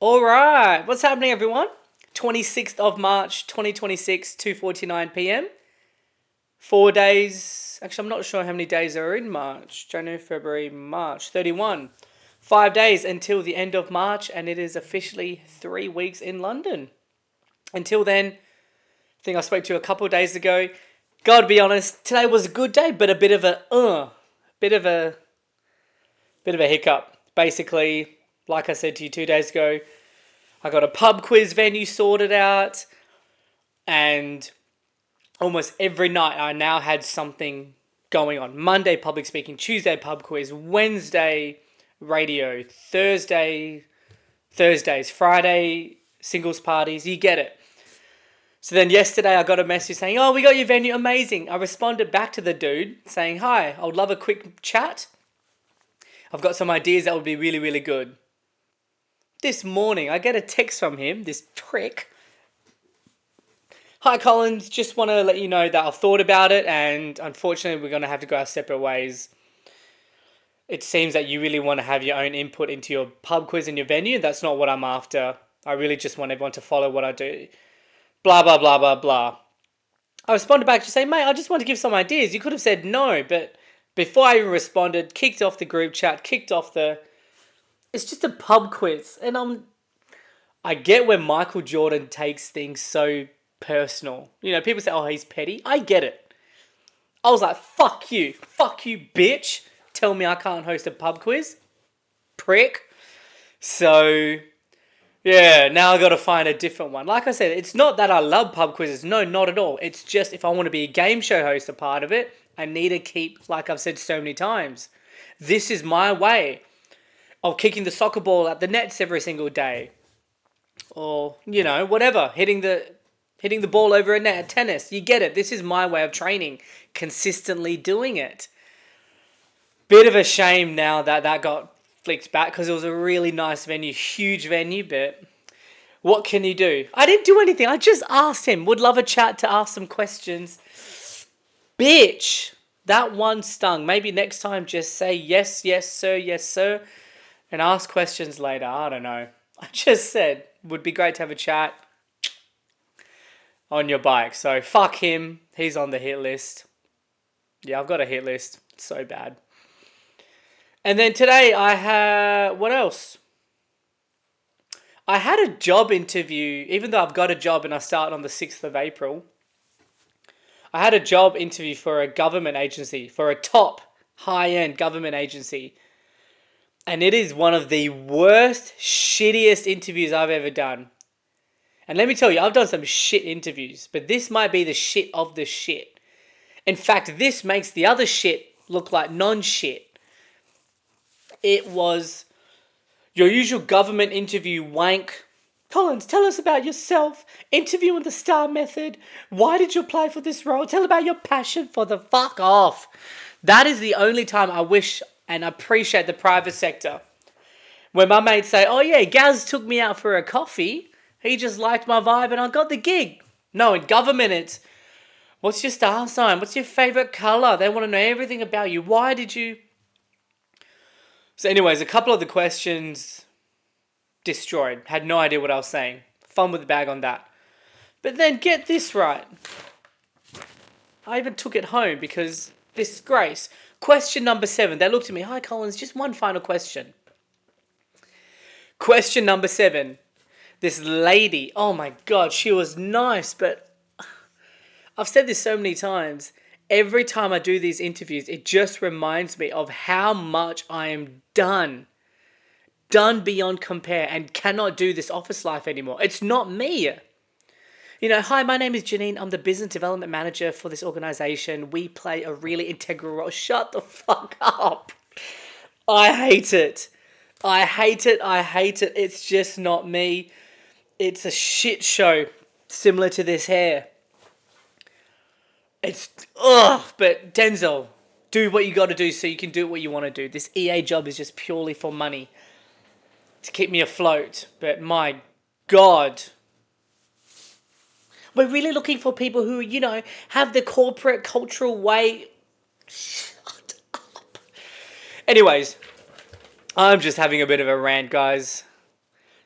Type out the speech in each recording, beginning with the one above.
All right, what's happening, everyone? 26th of March, 2026, 2:49 p.m. 4 days. Actually, I'm not sure how many days are in March. January, February, March. 31. 5 days until the end of March, and it is officially 3 weeks in London. Until then, I think I spoke to you a couple of days ago. Gotta be honest, today was a good day, but a bit of a hiccup. Basically, like I said to you 2 days ago, I got a pub quiz venue sorted out, and almost every night I now had something going on. Monday, public speaking. Tuesday, pub quiz. Wednesday, radio. Thursdays. Friday, singles parties. You get it. So then yesterday I got a message saying, "Oh, we got your venue. Amazing." I responded back to the dude saying, "Hi, I would love a quick chat. I've got some ideas that would be really, really good." This morning, I get a text from him, this prick. "Hi, Collins. Just want to let you know that I've thought about it, and unfortunately, we're going to have to go our separate ways. It seems that you really want to have your own input into your pub quiz and your venue. That's not what I'm after. I really just want everyone to follow what I do. Blah, blah, blah, blah, blah." I responded back to say, "Mate, I just want to give some ideas. You could have said no," but before I even responded, kicked off the group chat, It's just a pub quiz, and I get where Michael Jordan takes things so personal. You know, people say, "Oh, he's petty." I get it. I was like, fuck you, bitch. Tell me I can't host a pub quiz, prick. So, yeah, now I got to find a different one. Like I said, it's not that I love pub quizzes. No, not at all. It's just if I want to be a game show host, a part of it, I need to keep, like I've said so many times, this is my way of kicking the soccer ball at the nets every single day. Or, you know, whatever, hitting the ball over a net at tennis. You get it. This is my way of training, consistently doing it. Bit of a shame now that got flicked back because it was a really nice venue, huge venue, but what can you do? I didn't do anything. I just asked him. Would love a chat to ask some questions. Bitch, that one stung. Maybe next time just say yes, sir, and ask questions later. I don't know. I just said, would be great to have a chat on your bike. So fuck him. He's on the hit list. Yeah, I've got a hit list. It's so bad. And then today I had... What else? I had a job interview, even though I've got a job and I start on the 6th of April. I had a job interview for a government agency, for a top high-end government agency. And it is one of the worst, shittiest interviews I've ever done. And let me tell you, I've done some shit interviews, but this might be the shit of the shit. In fact, this makes the other shit look like non-shit. It was your usual government interview wank. "Collins, tell us about yourself. Interview in the STAR method. Why did you apply for this role? Tell about your passion for the..." Fuck off. That is the only time I wish and appreciate the private sector. When my mates say, "Oh yeah, Gaz took me out for a coffee. He just liked my vibe and I got the gig." No, in government it's, "What's your star sign? What's your favorite color?" They want to know everything about you. Why did you... So anyways, a couple of the questions destroyed. Had no idea what I was saying. Fun with the bag on that. But then get this right. I even took it home because disgrace. Question number 7. They looked at me. "Hi, Collins, just one final question." Question number 7. This lady, oh my God, she was nice, but I've said this so many times. Every time I do these interviews, it just reminds me of how much I am done beyond compare, and cannot do this office life anymore. It's not me. You know, "Hi, my name is Janine. I'm the business development manager for this organization. We play a really integral role." Shut the fuck up. I hate it. It's just not me. It's a shit show similar to this hair. It's, but Denzel, do what you got to do so you can do what you want to do. This EA job is just purely for money, to keep me afloat. But my God, we're really looking for people who, you know, have the corporate cultural way. Shut up. Anyways, I'm just having a bit of a rant, guys.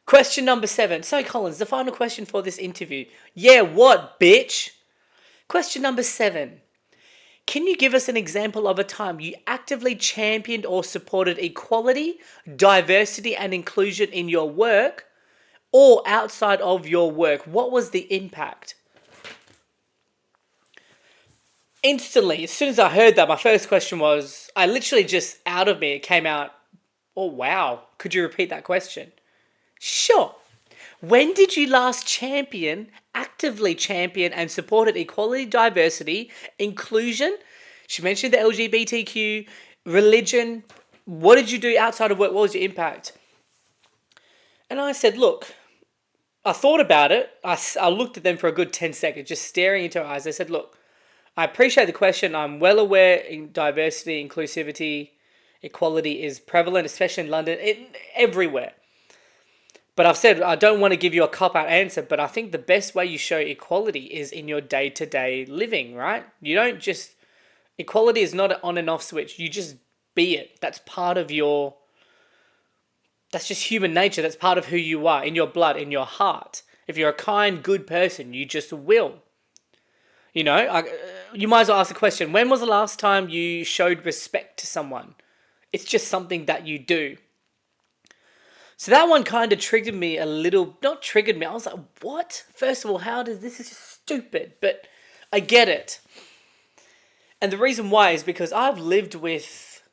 Question number 7. So, Collins, the final question for this interview. Yeah, what, bitch? Question number 7. Can you give us an example of a time you actively championed or supported equality, diversity, and inclusion in your work or outside of your work? What was the impact? Instantly, as soon as I heard that, my first question was, I literally just out of me, it came out, oh wow, could you repeat that question? Sure. When did you last actively champion and supported equality, diversity, inclusion? She mentioned the LGBTQ, religion. What did you do outside of work? What was your impact? And I said, look, I thought about it. I looked at them for a good 10 seconds, just staring into her eyes. I said, look, I appreciate the question. I'm well aware in diversity, inclusivity, equality is prevalent, especially in London, everywhere. But I've said I don't want to give you a cop-out answer, but I think the best way you show equality is in your day-to-day living, right? You don't just... Equality is not an on and off switch. You just be it. That's part of your... That's just human nature. That's part of who you are, in your blood, in your heart. If you're a kind, good person, you just will. You know, you might as well ask the question, when was the last time you showed respect to someone? It's just something that you do. So that one kind of triggered me a little, not triggered me, I was like, what? First of all, this is just stupid, but I get it. And the reason why is because I've lived with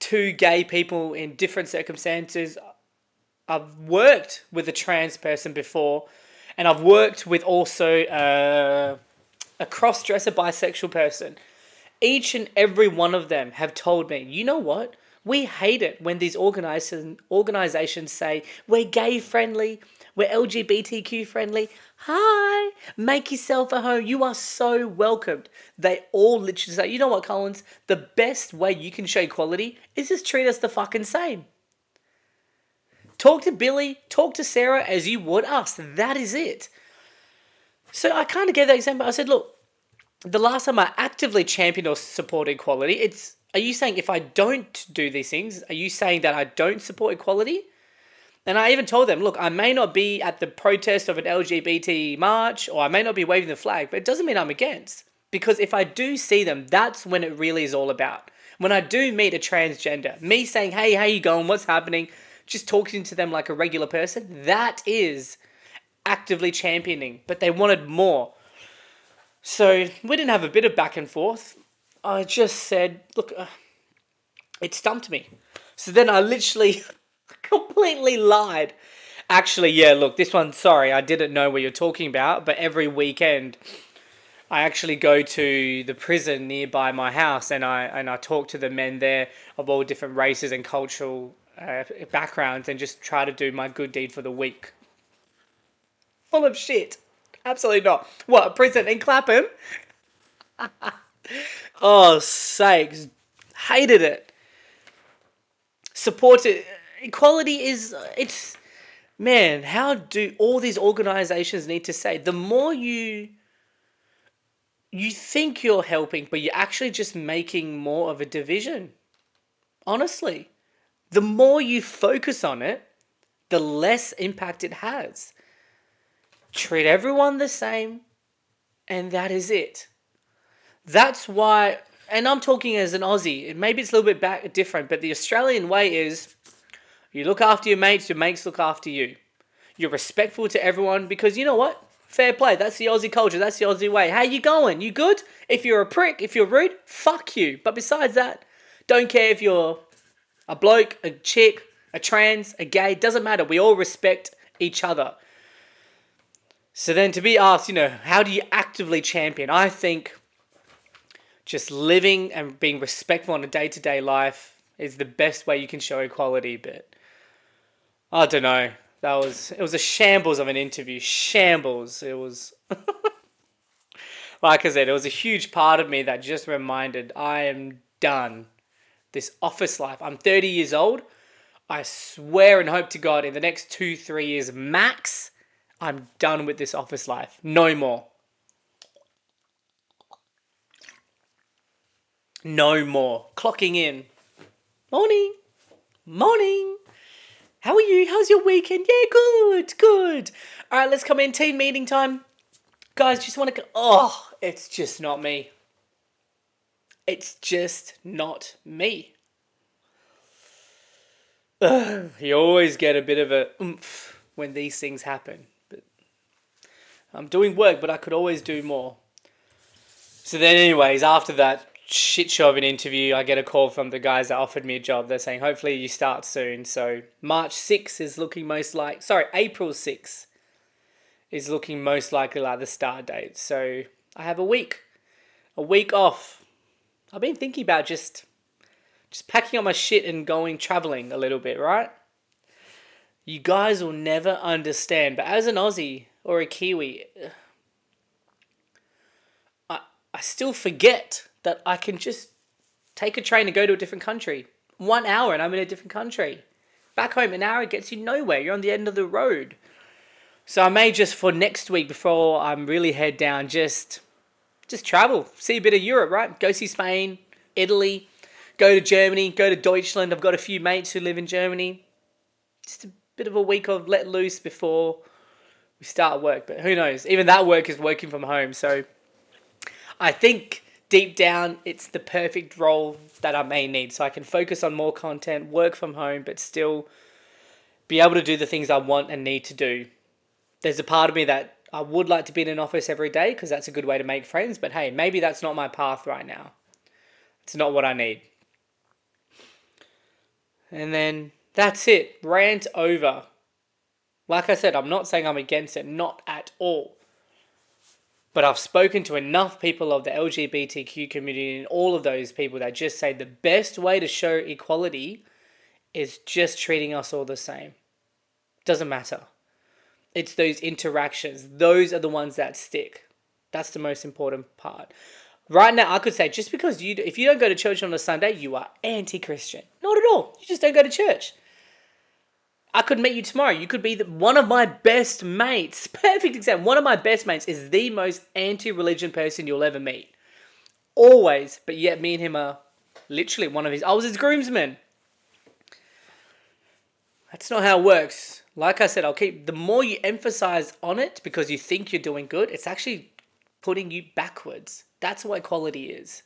2 gay people in different circumstances. I've worked with a trans person before, and I've worked with also a cross-dresser bisexual person. Each and every one of them have told me, you know what? We hate it when these organizations say, we're gay friendly, we're LGBTQ friendly. Hi, make yourself at home. You are so welcomed. They all literally say, you know what, Collins? The best way you can show equality is just treat us the fucking same. Talk to Billy, talk to Sarah as you would us. That is it. So I kind of gave that example. I said, look, the last time I actively championed or supported equality, are you saying if I don't do these things, are you saying that I don't support equality? And I even told them, look, I may not be at the protest of an LGBT march, or I may not be waving the flag, but it doesn't mean I'm against. Because if I do see them, that's when it really is all about. When I do meet a transgender, me saying, hey, how you going? What's happening? Just talking to them like a regular person, that is actively championing. But they wanted more. So we didn't have a bit of back and forth. I just said, look, it stumped me. So then I literally completely lied. Actually, yeah, look, this one, sorry, I didn't know what you're talking about, but every weekend I actually go to the prison nearby my house and I talk to the men there of all different races and cultural backgrounds and just try to do my good deed for the week. Full of shit. Absolutely not. What, a prison in Clapham? Oh, sakes. Hated it. Supported. Equality is... It's... Man, how do all these organizations need to say? The more you think you're helping, but you're actually just making more of a division. Honestly. The more you focus on it, the less impact it has. Treat everyone the same, and that is it. That's why, and I'm talking as an Aussie, maybe it's a little bit different, but the Australian way is you look after your mates look after you. You're respectful to everyone because you know what? Fair play. That's the Aussie culture. That's the Aussie way. How you going? You good? If you're a prick, if you're rude, fuck you. But besides that, don't care if you're a bloke, a chick, a trans, a gay, doesn't matter. We all respect each other. So then to be asked, how do you actively champion? I think just living and being respectful in a day-to-day life is the best way you can show equality, but I don't know. It was a shambles of an interview. Shambles. It was, like I said, it was a huge part of me that just reminded I am done. This office life. I'm 30 years old. I swear and hope to God in the next 2-3 years max, I'm done with this office life. No more. No more. Clocking in. Morning. Morning. How are you? How's your weekend? Yeah, good, good. All right, let's come in. Team meeting time. Guys, just want to... Oh, it's just not me. It's just not me. You always get a bit of a oomph when these things happen. But I'm doing work, but I could always do more. So then anyways, after that shit show of an interview, I get a call from the guys that offered me a job. They're saying, hopefully you start soon. So March 6th is looking most like... Sorry, April 6th is looking most likely like the start date. So I have a week off. I've been thinking about just packing up my shit and going traveling a little bit, right? You guys will never understand, but as an Aussie or a Kiwi, I still forget that I can just take a train and go to a different country. 1 hour and I'm in a different country. Back home, an hour gets you nowhere. You're on the end of the road. So I may just for next week, before I'm really head down, just travel. See a bit of Europe, right? Go see Spain, Italy, go to Germany, go to Deutschland. I've got a few mates who live in Germany. Just a bit of a week of let loose before we start work. But who knows? Even that work is working from home. So I think deep down, it's the perfect role that I may need. So I can focus on more content, work from home, but still be able to do the things I want and need to do. There's a part of me that I would like to be in an office every day because that's a good way to make friends. But hey, maybe that's not my path right now. It's not what I need. And then that's it. Rant over. Like I said, I'm not saying I'm against it. Not at all. But I've spoken to enough people of the LGBTQ community and all of those people that just say the best way to show equality is just treating us all the same. Doesn't matter. It's those interactions. Those are the ones that stick. That's the most important part. Right now, I could say just because if you don't go to church on a Sunday, you are anti-Christian. Not at all. You just don't go to church. I could meet you tomorrow. You could be one of my best mates. Perfect example. One of my best mates is the most anti-religion person you'll ever meet. Always. But yet me and him are literally I was his groomsman. That's not how it works. Like I said, the more you emphasize on it because you think you're doing good, it's actually putting you backwards. That's what equality is.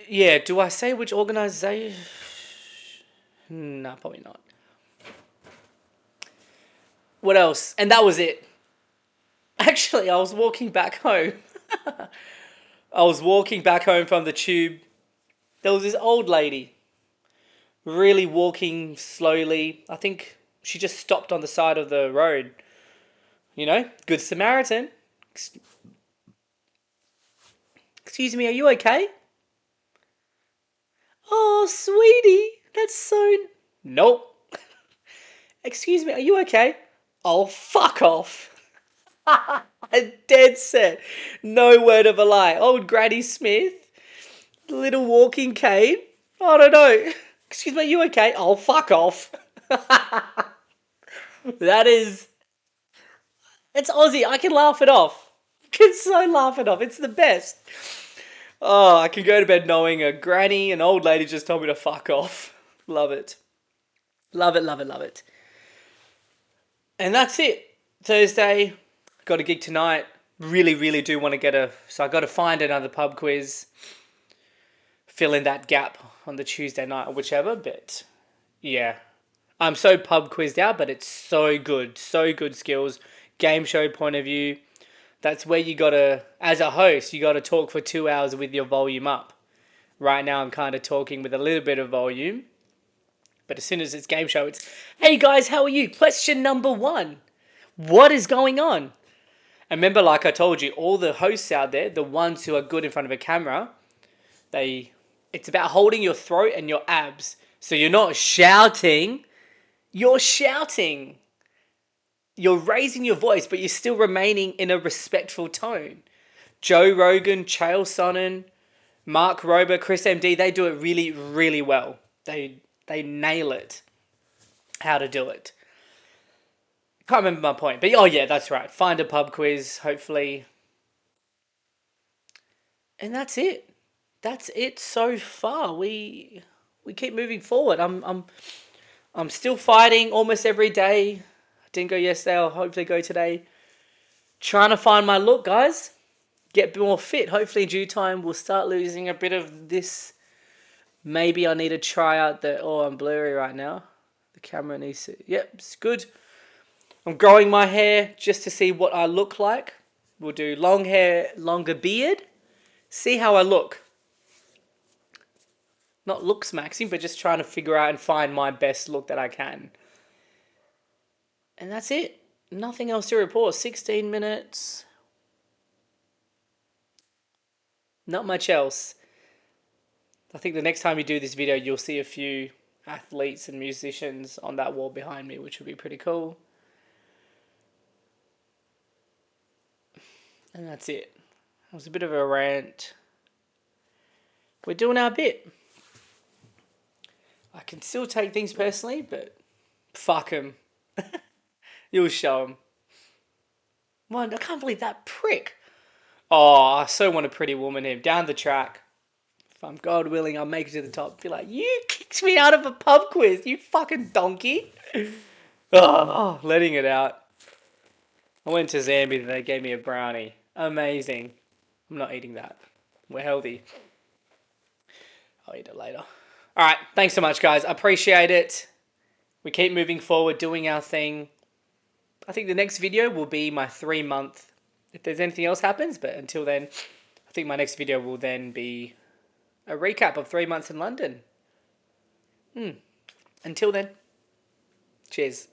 Yeah, do I say which organization? No, probably not. What else? And that was it. Actually, I was walking back home. I was walking back home from the tube. There was this old lady, really walking slowly. I think she just stopped on the side of the road. You know, Good Samaritan. Excuse me, are you okay? Oh, sweetie, that's so... Nope. Excuse me, are you okay? Oh, fuck off. Dead set. No word of a lie. Old Granny Smith. Little walking cane. I don't know. Excuse me, are you okay? Oh, fuck off. That is... It's Aussie. I can laugh it off. I can so laugh it off. It's the best. Oh, I can go to bed knowing a granny, an old lady just told me to fuck off. Love it. Love it, love it, love it. And that's it. Thursday, got a gig tonight. Really, really do want to so I got to find another pub quiz. Fill in that gap on the Tuesday night or whichever. But yeah, I'm so pub quizzed out, but it's so good. So good skills. Game show point of view. That's where you got to, as a host, you got to talk for 2 hours with your volume up. Right now I'm kind of talking with a little bit of volume. But as soon as it's game show, it's, hey guys, how are you? Question number 1. What is going on? And remember, like I told you, all the hosts out there, the ones who are good in front of a camera, it's about holding your throat and your abs. So you're not shouting. You're shouting. You're raising your voice, but you're still remaining in a respectful tone. Joe Rogan, Chael Sonnen, Mark Rober, Chris MD, they do it really, really well. They nail it. How to do it. Can't remember my point, but oh yeah, that's right. Find a pub quiz, hopefully. And that's it. That's it so far. We we keep moving forward. I'm still fighting almost every day. I didn't go yesterday. I'll hopefully go today. Trying to find my look, guys. Get more fit. Hopefully in due time we'll start losing a bit of this. Maybe I need to try out the... Oh, I'm blurry right now. The camera needs to... Yep, it's good. I'm growing my hair just to see what I look like. We'll do long hair, longer beard. See how I look. Not looks maxing, but just trying to figure out and find my best look that I can. And that's it. Nothing else to report. 16 minutes. Not much else. I think the next time you do this video, you'll see a few athletes and musicians on that wall behind me, which would be pretty cool. And that's it. It was a bit of a rant. We're doing our bit. I can still take things personally, but fuck him. You'll show him. Man, I can't believe that prick. Oh, I so want a pretty woman him down the track. If I'm God willing, I'll make it to the top. Be like, you kicked me out of a pub quiz, you fucking donkey. Oh, letting it out. I went to Zambia and they gave me a brownie. Amazing. I'm not eating that. We're healthy. I'll eat it later. Alright, thanks so much, guys. I appreciate it. We keep moving forward, doing our thing. I think the next video will be my 3-month, if there's anything else happens, but until then, I think my next video will then be a recap of 3 months in London. Until then, cheers.